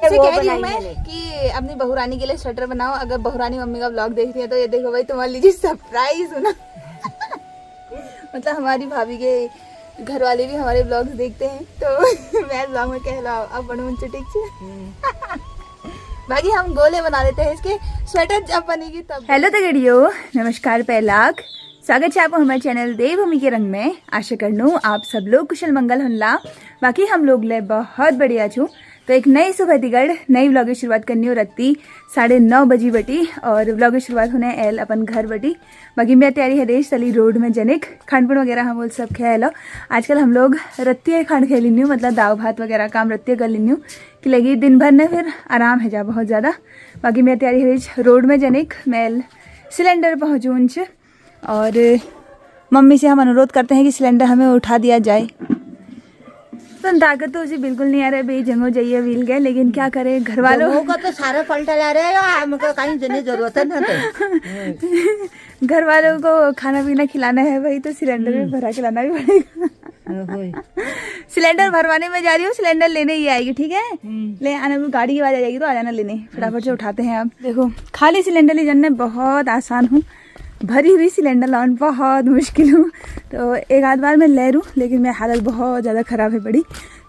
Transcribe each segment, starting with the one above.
कह रही हूँ मैं कि अपनी बहुरानी के लिए स्वेटर बनाओ। अगर बहुरानी मम्मी का ब्लॉग देख रही है तो ये देखो भाई, तुम्हारे लिए सरप्राइज हो ना। मतलब हमारी भाभी के घर वाले भी हमारे ब्लॉग्स देखते हैं, तो मैं ब्लॉग में कह रहा हूँ अब बनूं ठीक से। बाकी हम गोले बना देते हैं इसके, स्वेटर जब बनेगी तब। हेलो तगड़ियो, नमस्कार पहलाक, स्वागत है आपको हमारे चैनल देवभूमि के रंग में। आशा करनू आप सब लोग कुशल मंगल हुनला। बाकी हम लोग ले बहुत बढ़िया छू। तो एक नई सुबह दिगड़ नई व्लॉग की शुरुआत करनी हो रखती 9:30 बजी बटी और व्लॉग की शुरुआत होने एल अपन घर बटी। बाकी मैं तैयारी है देश तली रोड में जनिक खानपुन वगैरह हम सब खेल। आजकल हम लोग रत्ती खान खेल लेनी हूँ, मतलब दाव भात वगैरह काम रत्ती कर लेनी हूँ कि लगी दिन भर ने फिर आराम है जा बहुत ज़्यादा। बाकी मैं तैयारी है रोड में जनिक मैं सिलेंडर पहुँचूँ उनच और मम्मी से हम अनुरोध करते हैं कि सिलेंडर हमें उठा दिया जाए। तो ताकत तो उसे बिल्कुल नहीं आ रहा है, भाई जंगो जाइए मिल गए, लेकिन क्या करे घर वालों का तो सारा पलटा जा रहा है, हमको कहीं जाने जरूरत नहीं। घर वालों को खाना पीना खिलाना है भाई, तो सिलेंडर में भरा खिलाना भी पड़ेगा। सिलेंडर भरवाने में जा रही हूँ, सिलेंडर लेने ही आएगी, ठीक है? ले आना, गाड़ी की आवाज आ जाएगी तो आ जाना लेने। फटाफट से उठाते हैं। आप देखो खाली सिलेंडर ले जाने बहुत आसान हूँ, भरी हुई सिलेंडर लाने बहुत मुश्किल हूँ। तो एक आध बार मैं ले लूँ, लेकिन मेरी हालत बहुत ज़्यादा ख़राब है बड़ी,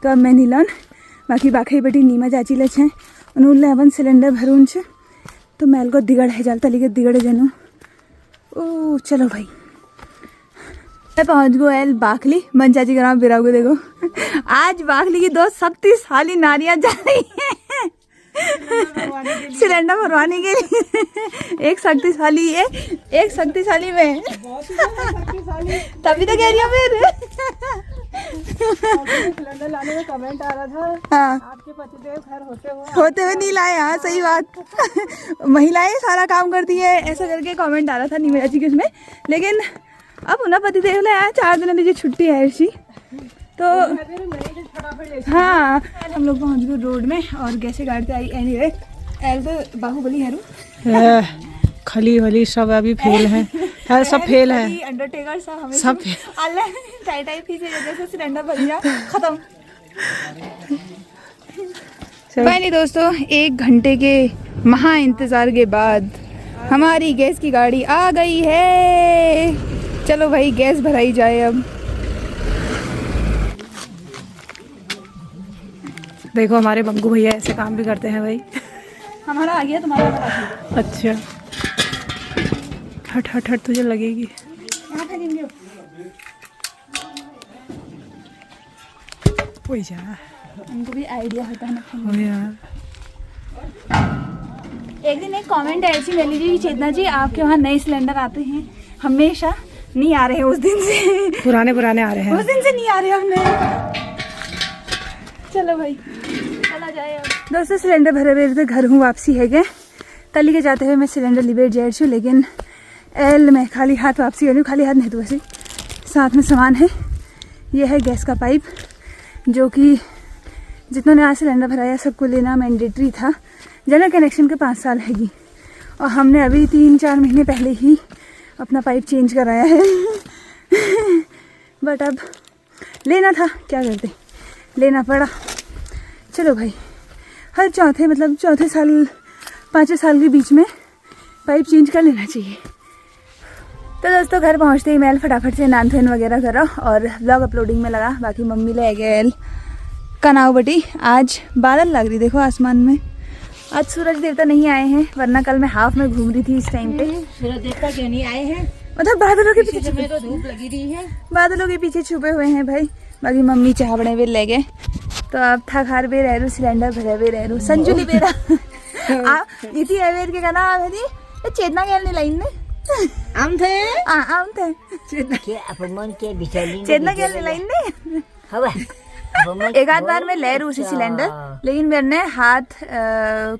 तो अब मैं नहीं लान। बाकी बेटी नीमा चाची ले छे उन्होंने अपन सिलेंडर भरून छे, तो मैल को दिगड़ है जाल तली के दिगड़ जनू। ओ चलो भाई, मैं पहुँच गो एल बाखली मन चाची का नाम बिराग। देखो आज बाखली की 2 शक्तिशाली नारियाँ जा रही हैं सिलेंडर भरवाने के लिए। एक शक्तिशाली है, एक शक्तिशाली में तभी तो कह रही हूँ फिर। सिलेंडर लाने में कमेंट आ रहा था, हाँ आपके पतिदेव घर होते हुए नहीं लाए। हाँ सही बात, महिलाएं सारा काम करती है ऐसा करके कमेंट आ रहा था नीमा जी के उसमें। लेकिन अब उन्हें पतिदेव लाया 4 दिन दीजिए छुट्टी है ऐसी, तो हाँ हम लोग पहुँच गए रोड में और कैसे गाड़ते आई। एनीवे एल तो बाहुबली है खली वली सब अभी फेल है, सब फेल है। अंडरटेकर सब टाई जैसे सिलेंडर भर गया खत्म। नहीं दोस्तों, 1 घंटे के महा इंतजार के बाद हमारी गैस की गाड़ी आ गई है। चलो भाई गैस भराई जाए अब। देखो हमारे बंगू भैया ऐसे काम भी करते हैं भाई। हमारा आ गया, तुम्हारा आ। अच्छा हट हट हट तुझे लगेगी। वही जा, उनको भी आइडिया होता है ना यार। एक दिन एक कमेंट ऐसी मिली थी, चेतना जी आपके वहाँ नए सिलेंडर आते हैं हमेशा, नहीं आ रहे हैं उस दिन से। पुराने आ रहे हैं, उस दिन से नहीं आ रहे हमने। चलो भाई चला जाए अब। दोस्तों सिलेंडर भरे हुए थे, घर हूँ वापसी है गए तली के जाते हुए मैं सिलेंडर लिबेट जाए छू, लेकिन एल में खाली हाथ वापसी हो रही हूँ। खाली हाथ नहीं तो वैसे साथ में सामान है। ये है गैस का पाइप, जो कि जितनों ने आज सिलेंडर भराया सबको लेना मैंडेटरी था। जनरल कनेक्शन के 5 साल हैगी और हमने अभी 3-4 महीने पहले ही अपना पाइप चेंज कराया है। बट अब लेना था, क्या करते, लेना पड़ा। चलो भाई, हर चौथे साल 5 साल के बीच में पाइप चेंज कर लेना चाहिए। तो दोस्तों घर पहुंचते ही मैं फटाफट से नान धोन वगैरह करा और ब्लॉग अपलोडिंग में लगा। बाकी मम्मी ले गए कनाव बटी। आज बादल लग रही, देखो आसमान में। आज सूरज देवता नहीं आए हैं, वरना कल मैं हाफ में घूम रही थी इस टाइम पे। सूरज देवता क्यों नहीं आए हैं? मतलब बादलों के पीछे तो धूप लगी रही है, बादलों के पीछे छुपे हुए हैं भाई। बाकी मम्मी चाह बड़े भी ले गए, तो अब था खार बे रह रू, सिलेंडर भरे हुए रह रू, संजुली बेरा इति अवेर के गाना है दी चेतना गेल ने लाइन में आम थे आम थे चेतना के अपन मन के बिचारी चेतना गेल ने लाइन में हवा। एक आध बार मैं ले रू उसे सिलेंडर, लेकिन मेरे हाथ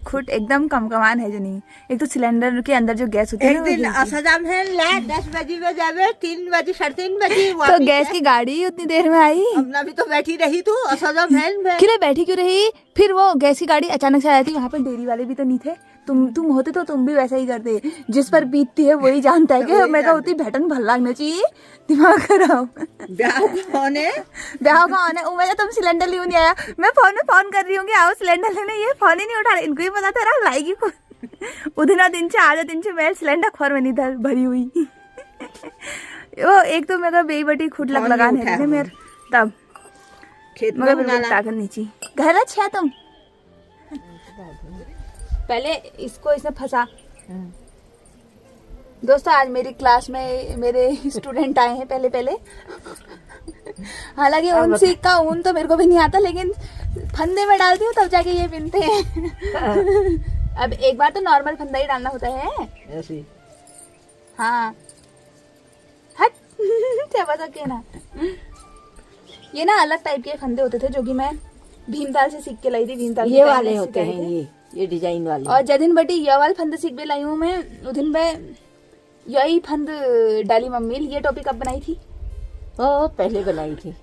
खुद एकदम कमान है जो नहीं। एक तो सिलेंडर के अंदर जो गैस होती है, एक दिन असजाम है ला 10 बजे में जावे, 3 बजे 3:30 बजे तो गैस की गाड़ी उतनी देर में आई। अपना भी तो बैठी रही तू असजाम है क्यों बैठी क्यों रही? फिर वो गैस की गाड़ी अचानक से आ जाती, वहाँ पे डेयरी वाले भी तो नहीं थे, तुम होते तो तुम भी वैसा ही करते, जिस पर बीतती है वही जानता है कि मैं तो होती भेटन भल लागना चाहिए, दिमाग खराब। ब्याह कौन है? ब्याह का आना उम्र तुम सिलेंडर ले नहीं आया, मैं फोन में फोन कर रही हूँ कि आओ सिलेंडर लेने, ये फोन ही नहीं उठा रहे, इनको ही पता था रहा लाएगी को उधना दिन से आधे दिन से मैं सिलेंडर खोर में नहीं धर भरी हुई। वो एक तो मेरा बेई बटी खुट लग लगाने थे मेरे तब खेत में मगर बनाना। ताकत नीची घर अच्छा तुम पहले इसको इसने फंसा। दोस्तों आज मेरी क्लास में मेरे स्टूडेंट आए हैं पहले हालांकि ऊन सीख का ऊन तो मेरे को भी नहीं आता, लेकिन फंदे में डालती हूँ तब जाके ये बिनते हैं। अब एक बार तो नॉर्मल फंदा ही डालना होता है ऐसी। हाँ हट क्या पता क्या ना, ये ना अलग टाइप के फंदे होते थे जो कि मैं भीमताल से सीख के लाई थी। भीमताल ये वाले होते हैं, ये डिजाइन वाले। और जदिन बटी ये वाले फंदे सीख के लाई हूँ मैं, उस दिन में यही फंद डाली मम्मी। ये टॉपिक कब बनाई थी? ओ पहले बनाई थी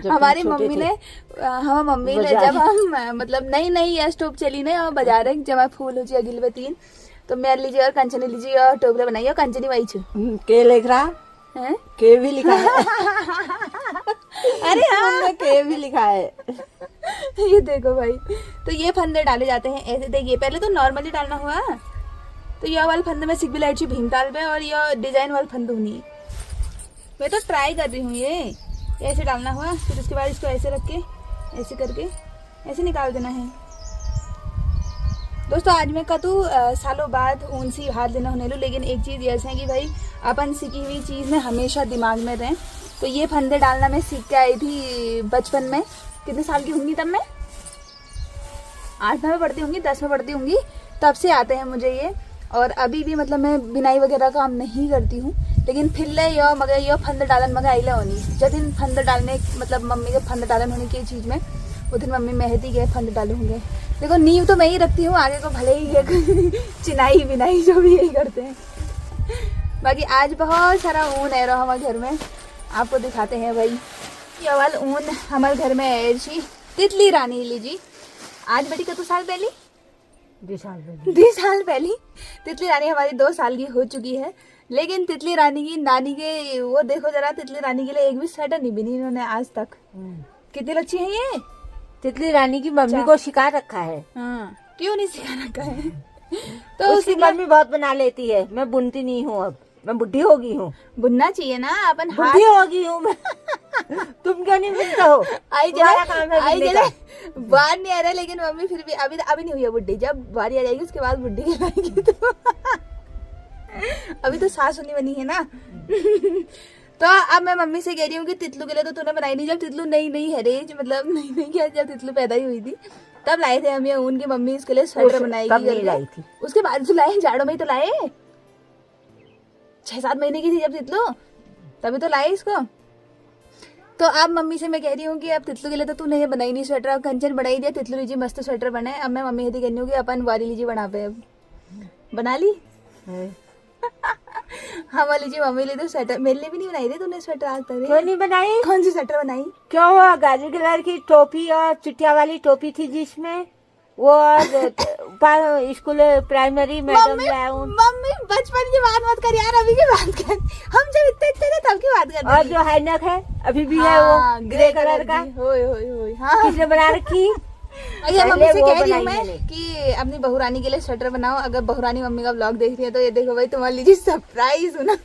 हमारी मम्मी ने, हमारी मम्मी ने जब हम मतलब नई ये स्टोव चली ना और बाजार है जब फूल हो जी अगिल तीन, तो मेरे लीजिए और कंचनी लीजिए और टोकरे बनाई और कंचनी वही छू के लिख रहा है, के भी लिखा है। अरे हाँ के भी लिखा है। ये देखो भाई, तो ये फंदे डाले जाते हैं ऐसे। देखिए पहले तो नॉर्मली डालना हुआ, तो यह वाले फंदे में सिक भी लाई थी भीमताल पे, और यह डिजाइन वाले फंद होनी मैं तो ट्राई कर रही हूँ। ये ऐसे डालना हुआ, फिर उसके बाद इसको ऐसे रख के ऐसे करके ऐसे निकाल देना है। दोस्तों आज मैं कतू सालों बाद ऊन सी हाथ देना होने लूँ, लेकिन एक चीज़ ऐसे है कि भाई अपन सीखी हुई चीज़ में हमेशा दिमाग में रहें। तो ये फंदे डालना मैं सीख के आई थी बचपन में, कितने साल की होंगी तब मैं 8 में पढ़ती होंगी 10 में पढ़ती होंगी, तब से आते हैं मुझे ये। और अभी भी मतलब मैं बिनाई वगैरह काम नहीं करती हूँ, लेकिन फिर ले यो मगर यो फंद डालन मगर आई होनी जब दिन फंद डालने मतलब मम्मी के फंद डालन होने की चीज़ में उस दिन मम्मी मेहती गए फंद डाले होंगे। देखो नींव तो मैं ही रखती हूँ, आगे को भले ही चिनाई बिनाई जो भी यही करते हैं। बाकी आज बहुत सारा ऊन है रहा हमारे घर में, आपको दिखाते हैं भाई। ये वाला ऊन हमारे घर में है जी तितली रानी लीजी। आज बेटी का 2 साल पहले 2 साल पहले तितली रानी हमारी 2 साल की हो चुकी है, लेकिन तितली रानी की नानी के वो देखो जरा, तितली रानी के लिए एक भी स्वेटर नहीं बिनी इन्होंने आज तक। कितनी अच्छी है ये तितली रानी की मम्मी को सिखा रखा है। हाँ क्यों नहीं सिखा रखा है? तो उसकी मम्मी बहुत बना लेती है, मैं बुनती नहीं हूँ, अब मैं बुढ़ी हो गई हूँ। बुनना चाहिए ना अपन, बुढ़ी हो गई हूँ मैं। तुम क्यों नहीं बुनते हो? आई चले बाहर नहीं आ रहा, लेकिन मम्मी फिर भी अभी नहीं हुई है बुढ़ी, जब बारी आ जाएगी उसके बाद बुढ़ी कहलाएगी। तो अभी तो सास होनी बनी है ना। तो अब मैं मम्मी से कह रही हूँ कि तितलू के लिए तो तूने बनाई नहीं, जब तितलू नई है रेज मतलब नहीं क्या, जब तितलू पैदा ही हुई थी तब लाए थे हम ये ऊन की। मम्मी इसके लिए स्वेटर बनाएगी, लाई थी उसके बाद तो लाए जाड़ों में ही तो लाए, 6-7 महीने की थी जब तितलू, तभी तो लाए इसको। तो अब मम्मी से मैं कह रही हूँ कि अब तितलू के लिए तो तूने ये बनाई नहीं स्वेटर, अब कंचन बनाई दिया, तितलू लीजिए मस्त स्वेटर बने। अब मैं मम्मी से कह रही हूँ कि अपन वाली लीजिए बना पे, अब बना ली। हाँ वाली जी मम्मी लिए तो स्वेटर, मेरे लिए भी नहीं बनाई थी तूने स्वेटर आज तक? क्यों नहीं बनाई? कौन सी स्वेटर बनाई? क्यों हुआ? गाजर कलर की टोपी और चिटिया वाली टोपी थी जिसमें वो स्कूल प्राइमरी मैडम लाऊं। मम्मी बचपन की बात मत कर यार, अभी की बात कर, हम जब इतने थे तब की बात कर। और जो हैनक है अभी भी है वो ग्रे कलर का, होय हाँ किसने बना रखी? अरे मम्मी से कह रही हूँ मैं कि अपनी बहुरानी के लिए स्वेटर बनाओ। अगर बहुरानी मम्मी का ब्लॉग देख रही है तो ये देखो भाई तुम्हारे लिए सरप्राइज हो ना।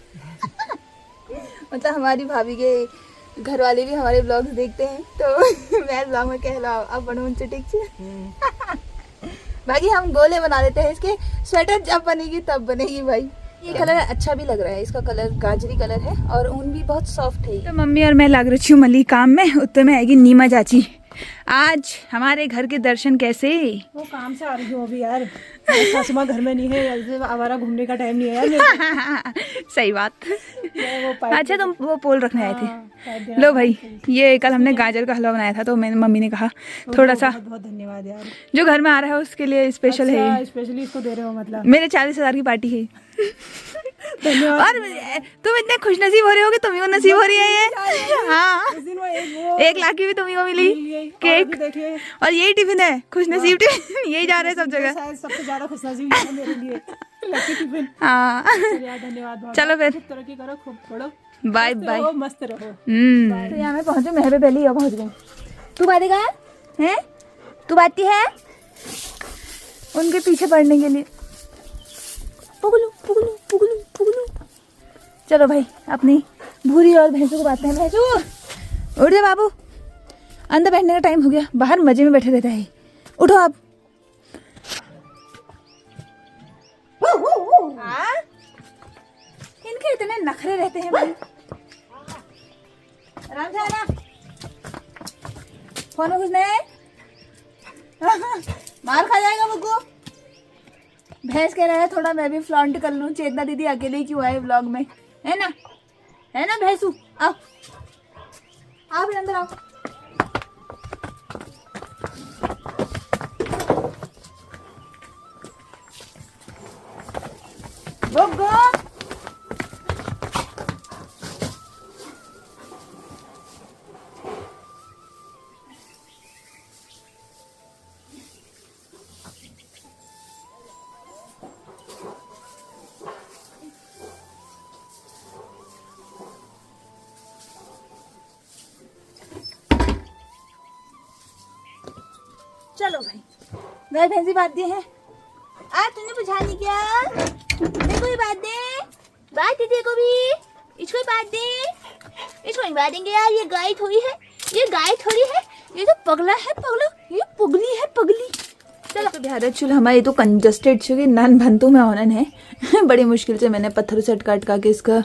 मतलब हमारी भाभी के घर वाले भी हमारे ब्लॉग्स देखते हैं, तो मैं ब्लॉग में कह रहा अब बनूं उनसे ठीक से। बाकी हम गोले बना देते हैं इसके, स्वेटर जब बनेगी तब बनेगी भाई। ये कलर अच्छा भी लग रहा है, इसका कलर गाजरी कलर है और ऊन भी बहुत सॉफ्ट है। तो मम्मी और मैं लग रही हूँ मली काम में, उत्तर में आएगी नीमा चाची। आज हमारे घर के दर्शन कैसे? वो काम से आ रही हूँ अभी यार, सासू माँ घर में नहीं है, आवारा घूमने का टाइम नहीं है यार। सही बात। वो अच्छा तुम वो पोल रखने आए थे? लो भाई, ये कल हमने गाजर का हलवा बनाया था, तो मैंने मम्मी ने कहा थोड़ा सा बहुत धन्यवाद यार, जो घर में आ रहा है उसके लिए स्पेशल है। स्पेशली इसको दे रहे हो मतलब? मेरे 40,000 की पार्टी है। धन्यवाद। और तुम इतने खुश नसीब हो रहे हो कि तुम्ही को नसीब हो रही है ये। हाँ, उस दिन वो 1 लाख की भी तुम्ही को मिली मिली। केक। देखिए और यही टिफिन है, खुश नसीब टिफिन, यही जा रहा है सब जगह। शायद सबसे ज्यादा खुशनसीब है मेरे लिए लकी टिफिन। हाँ, चलिए यार, धन्यवाद बहुत। चलो फिर। खूब तरक्की करो, खूब पढ़ो, बाय मस्त बाय। रहो, मस्त रहो। तो यहाँ मैं पहुंचे, मैं पे पहले ही पहुंच गई। तू बातें कहा है, तू बाती है उनके पीछे पड़ने के लिए। पुगलू पुगलू पुगलू पुगलू। चलो भाई, अपनी भूरी और भैंसों को बांधते हैं। भैंसू उठ जा बाबू, अंदर बैठने का टाइम हो गया, बाहर मजे में बैठे रहता है। उठो आप। हाँ? इनके इतने नखरे रहते हैं भाई। आराम से आना, फोन में कुछ नहीं है। मार खा जाएगा मुझको। भैंस कह रहा है थोड़ा मैं भी फ्लॉन्ट कर लूं, चेतना दीदी अकेले ही क्यों आए व्लॉग में, है ना भैंसू। आओ आओ फिर अंदर आओ। गुग्गू, चलो भाई, मैं भैंसी बात दी है। आज तूने पूछा नहीं क्या? देखो ये बात दे तेरे को भी, इसको ही बात दे। इसको नहीं बांटेंगे यार, ये गाय थोड़ी है, ये गाय थोड़ी है, ये तो पगला है, पगला, ये पुगली है, पगली। चलो तो बिहार चुल हमारी तो कंजस्टेड छुगी नान भंतु में होनन है। बड़ी मुश्किल से मैंने पत्थरों से काट के इसका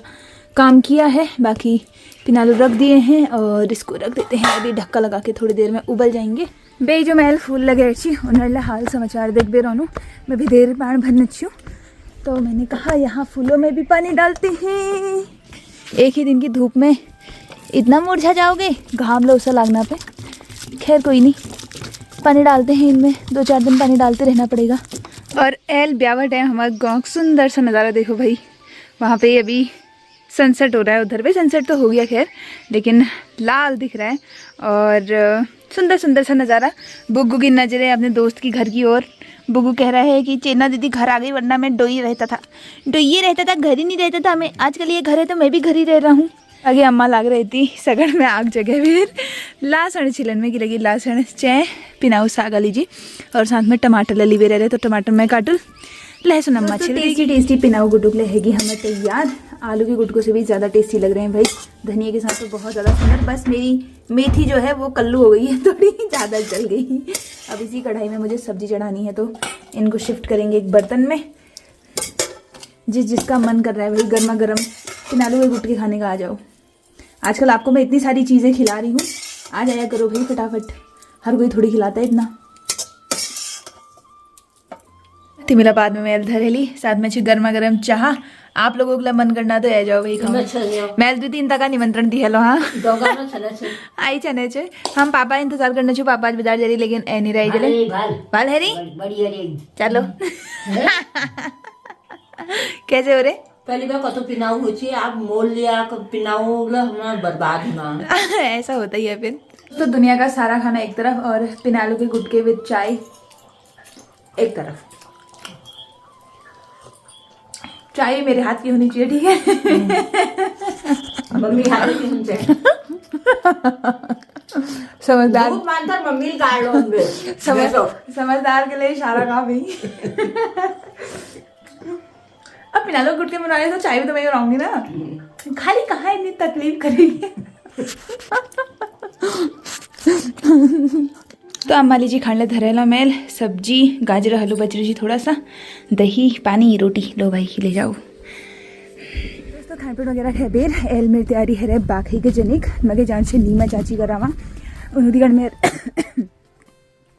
काम किया है। बाकी पिनालू रख दिए हैं और इसको रख देते हैं, अभी ढक्का लगा के थोड़ी देर में उबल जाएंगे। बे जो महल फूल लगे अच्छी उन्हें हाल समाचार देख बे रहूँ, मैं भी देर पान भरने छूँ। तो मैंने कहा यहाँ फूलों में भी पानी डालते हैं। एक ही दिन की धूप में इतना मुरझा जाओगे, घाम लो सा लागना पे। खैर कोई नहीं, पानी डालते हैं इनमें, 2-4 दिन पानी डालते रहना पड़ेगा। और एल ब्यावर डैम हमारा गाँव, सुंदर सा नज़ारा देखो भाई। वहाँ पे अभी सनसेट हो रहा है, उधर पे सनसेट तो हो गया खैर, लेकिन लाल दिख रहा है और सुंदर सुंदर सा नज़ारा। बुग्गू की नज़रें अपने दोस्त की घर की ओर। बुग्गू कह रहा है कि चेना दीदी घर आ गई, वरना मैं डोई रहता था, घर ही नहीं रहता था मैं। आजकल ये घर है तो मैं भी घर ही रह रहा हूँ। आगे अम्मा लाग रही थी सगड़ में आग जगह फिर लासण छिलन में की लगी लासण चाय पिनाऊ सागा लीजिए और साथ में टमाटर ले ली रहे तो टमाटर में काटूल लहसुन अम्मा छिल। टेस्टी पिनाऊ गुटुक रहेगी हमें तैयार। आलू के गुटकों से भी ज़्यादा टेस्टी लग रहे हैं भाई, धनिया के साथ तो बहुत ज़्यादा सुंदर। बस मेरी मेथी जो है वो कल्लू हो गई है, थोड़ी ज़्यादा जल गई। अब इसी कढ़ाई में मुझे सब्जी चढ़ानी है तो इनको शिफ्ट करेंगे एक बर्तन में। जिसका मन कर रहा है भाई गर्मा गर्म पिनालू के गुटके खाने का आ जाओ। आजकल आपको मैं इतनी सारी चीज़ें खिला रही हूँ, आ जाया करो भाई फटाफट, हर कोई थोड़ी खिलाता है इतना। तिमिलाबाद में मैल धरेली साथ में गर्मा गर्म चाह। आप लोगों को मन करना तो आ जाओ भाई खाओ। मैल 2-3 तक का निमंत्रण दिया लो। हाँ आई चने छे हम पापा इंतजार करने छो, पापा आज बाजार जा रही लेकिन ए नहीं रही जले बाल हेरी चलो। कैसे हो रे? पहली बार कत पिनाऊ हो आप मोल लिया पिनाऊ हमारा बर्बाद होना। ऐसा होता ही है फिर। तो दुनिया का सारा खाना एक तरफ और पिनालू के गुटके विद चाय एक तरफ। चाय मेरे हाथ की होनी चाहिए, ठीक है? मम्मी हाथ की होनी चाहिए। समझदार मम्मी समझदार के लिए इशारा कहा भाई। अब पिनालू गुटके बनाने तो चाय भी तो मैं बनाऊंगी ना, खाली कहाँ इतनी तकलीफ करेगी। तो अम्मा लीजिए खाने धरेला मेल सब्जी गाजर हलू बच जी, थोड़ा सा दही पानी रोटी लो भाई ले जाओ। दोस्तों खान पीन वगैरह है बेर एल मेरी तैयारी है बाकी के जनिक मगे जान से नीमा चाची करावा उन्होंने में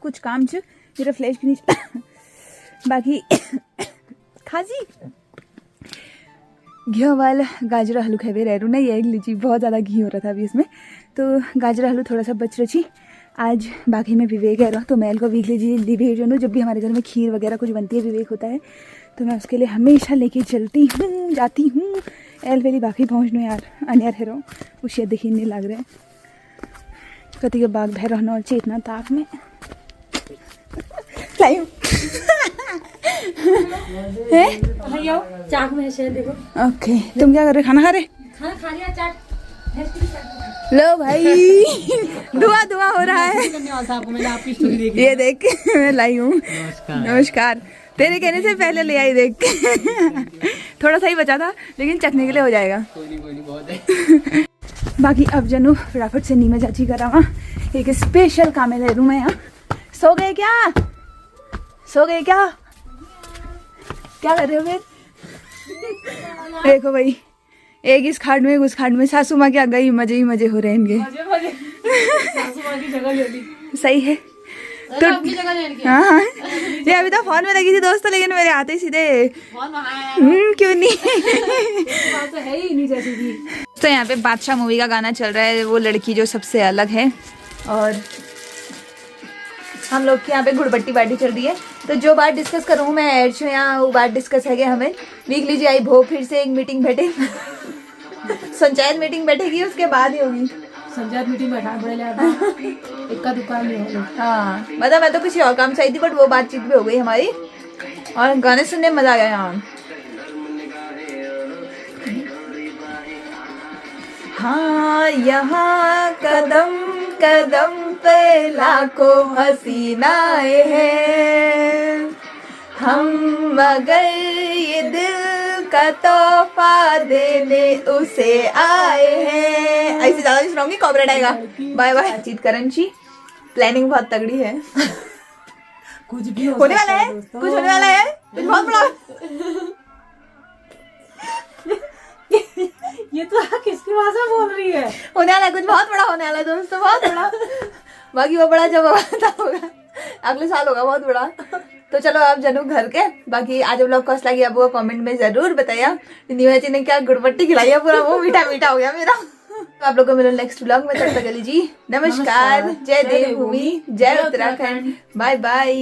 कुछ काम छ मेरा फ्लैश भी नहीं बाकी खाजी घी वाला गाजर हलू खेबे रह रू ना ये लीजिए बहुत ज़्यादा घी हो रहा था अभी इसमें, तो गाजर हलू थोड़ा सा बच रही आज बाकी में विवेक है तो मैं को वीकली जल्दी भेज रही हूँ। जब भी हमारे घर में खीर वगैरह कुछ बनती है विवेक होता है तो मैं उसके लिए हमेशा लेके चलती हूँ जाती हूँ। एल वेली बाकी पहुँचना यार अनियर हेरो उसे देखिए नहीं लग रहे कति के बाग भैर रहना और चेतना ताक में चाक में से देखो। ओके तुम क्या कर रहे खाना खा रहे खाना खा लिया चाट लो भाई धुआं धुआं हो रहा है। ये देख मैं लाई हूँ। नमस्कार तेरे कहने से पहले ले आई देख थोड़ा सा ही बचा था लेकिन चखने के लिए हो जाएगा। बाकी अब जनू फटाफट से नीमा चाची करा वहाँ एक स्पेशल काम ले रूम है यहाँ। सो गए क्या क्या कर रहे हो फिर? देखो भाई एक इस खाट में उस खाट में सासू माँ क्या गई मजे ही मजे हो रहे हैं इनके। सही है तो हाँ ये अभी तो फोन में लगी थी दोस्तों लेकिन मेरे आते ही सीधे क्यों नहीं तो यहाँ पे बादशाह मूवी का गाना चल रहा है वो लड़की जो सबसे अलग है और हम लोग के यहाँ पे गुड़बट्टी पार्टी चल रही है। तो जो बात डिस्कस करूँ मैं ऐड छू यहाँ वो बात डिस्कस है कि हमें वीकली जी आई भो फिर से एक मीटिंग बैठे संचायत मीटिंग बैठेगी उसके बाद ही होगी संचायत मीटिंग बैठा बड़े इक्का दुकान नहीं होगा। हाँ मतलब मैं तो किसी और काम चाहिए थी बट वो बातचीत भी हो गई हमारी और गाने सुनने में मजा आ गया यहाँ। हाँ यहाँ कदम कदम पे लाखों हसीनाएं हैं हम मगर ये दिल का तोहफा देने उसे आए हैं। ऐसे ज्यादा सुनाऊंगी कॉपरेट आएगा। बाय बाय जीत करण जी प्लानिंग बहुत तगड़ी है कुछ भी होने वाला है कुछ होने वाला है कुछ बहुत बड़ा ये तो किसकी भाषा बोल रही है? होने वाला है कुछ बहुत बड़ा होने वाला है दोस्तों बहुत बड़ा। बाकी वो बड़ा जब होगा अगले साल होगा बहुत बड़ा। तो चलो आप जनू घर के बाकी आज व्लॉग कैसा लगी आप वो कमेंट में जरूर बताइए। नीमा जी ने क्या गुड़बट्टी खिलाई है पूरा वो मीठा मीठा हो गया मेरा। तो आप लोग को मिलो नेक्स्ट व्लॉग में तब तक के लिए जी नमस्कार जय देवभूमि जय उत्तराखंड बाय बाय।